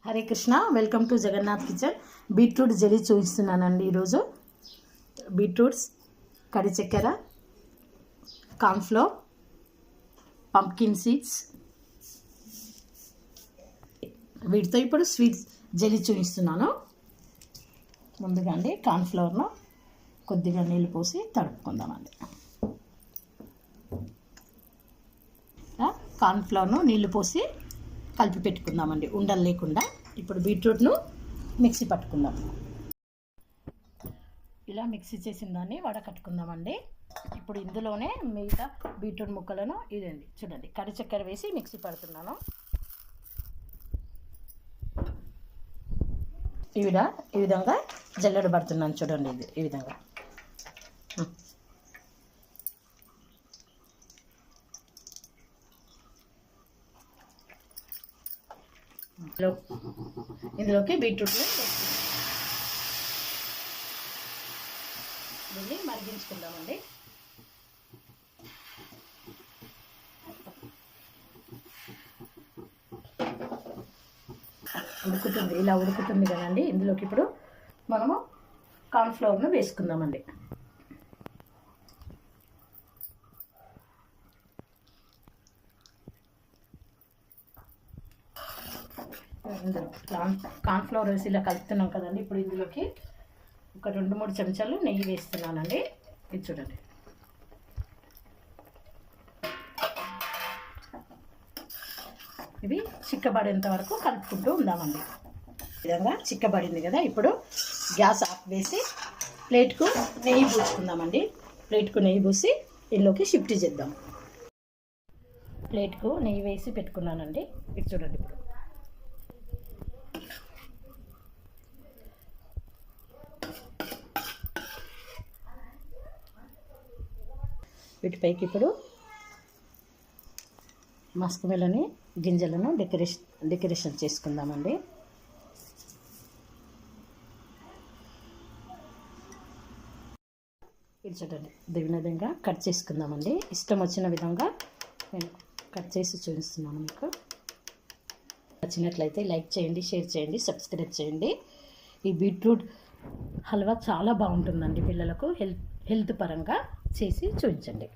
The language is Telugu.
Hare Krishna, welcome to Jagannath kitchen. Beetroot jelly చూపిస్తున్నానండి. ఈరోజు బీట్రూట్స్, కడి చక్కెర, కార్న్ఫ్లోర్, పంప్కిన్ సీడ్స్, వీటితో ఇప్పుడు స్వీట్ జెలీ చూపిస్తున్నాను. ముందుగా అండి కార్న్ఫ్లోర్ను కొద్దిగా నీళ్ళు పోసి తడుపుకుందామండి. కార్న్ఫ్లోర్ను నీళ్ళు పోసి కలిపి పెట్టుకుందామండి, ఉండలు లేకుండా. ఇప్పుడు బీట్రూట్ను మిక్సీ పట్టుకుందాం. ఇలా మిక్సీ చేసిన దాన్ని వడకట్టుకుందామండి. ఇప్పుడు ఇందులోనే మిగతా బీట్రూట్ ముక్కలను ఇదండి చూడండి, కడి చక్కెర వేసి మిక్సీ పడుతున్నాను. ఈ విధంగా జల్లెడ పడుతున్నాను చూడండి. ఇది ఈ విధంగా ఇందులోకి బీట్రూట్ని దీన్ని మరిగించుకుందామండి. ఉడుకుతుంది, ఇలా ఉడుకుతుంది కదండి. ఇందులోకి ఇప్పుడు మనము కార్న్ఫ్లోర్ను వేసుకుందామండి. ఇందులో కార్న్ఫ్లోర్ వేసి ఇలా కలుపుతున్నాం కదండి. ఇప్పుడు ఇందులోకి ఒక 2-3 చెంచాలు నెయ్యి వేస్తున్నానండి. ఇది చూడండి. ఇవి చిక్కబడేంత వరకు కలుపుకుంటూ ఉందామండి. ఈ విధంగా చిక్కబడింది కదా. ఇప్పుడు గ్యాస్ ఆఫ్ వేసి ప్లేట్కు నెయ్యి పూసుకుందామండి. ప్లేట్కు నెయ్యి పూసి ఇందులోకి షిఫ్ట్ చేద్దాం. ప్లేట్కు నెయ్యి వేసి పెట్టుకున్నానండి. ఇది చూడండి. ఇప్పుడు వీటిపైకి ఇప్పుడు మస్క్ మెలన్ గింజలను డెకరేషన్ చేసుకుందామండి. ఇది చూడండి, ఈ విధంగా కట్ చేసుకుందామండి. ఇష్టం వచ్చిన విధంగా నేను కట్ చేసి చూపిస్తున్నాను మీకు. నచ్చినట్లయితే లైక్ చేయండి, షేర్ చేయండి, సబ్స్క్రైబ్ చేయండి. ఈ బీట్రూట్ హల్వా చాలా బాగుంటుందండి. పిల్లలకు హెల్త్ పరంగా చేసి చూపించండి.